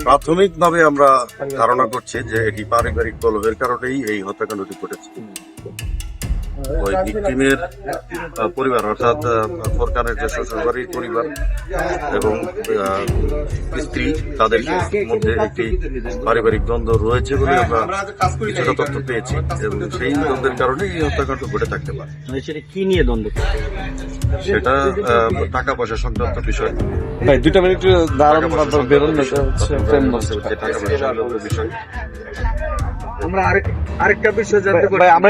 প্রাথমিকভাবে আমরা ধারণা করছি যে এটি পারিবারিক কলহের কারণেই এই হত্যাকাণ্ডটি ঘটেছে। ওই ভিকটিমের পরিবার অর্থাৎ ফোরকানের যে শ্বশুরবাড়ির পরিবার এবং স্ত্রী তাদের মধ্যে একটি পারিবারিক দ্বন্দ্ব রয়েছে বলে আমরা কিছুটা তথ্য পেয়েছি এবং সেই দ্বন্দ্বের কারণে এই হত্যাকাণ্ড ঘটে থাকতে পারে। সেটা কি নিয়ে দ্বন্দ্ব? সেটা টাকা পয়সা সংক্রান্ত বিষয়। ভাই 2 মিনিট দাঁড়ান, বেরোন না, টাকা পয়সা সংক্রান্ত বিষয়। আমরা আরেকটা বিষয় জানতে পারি। আমরা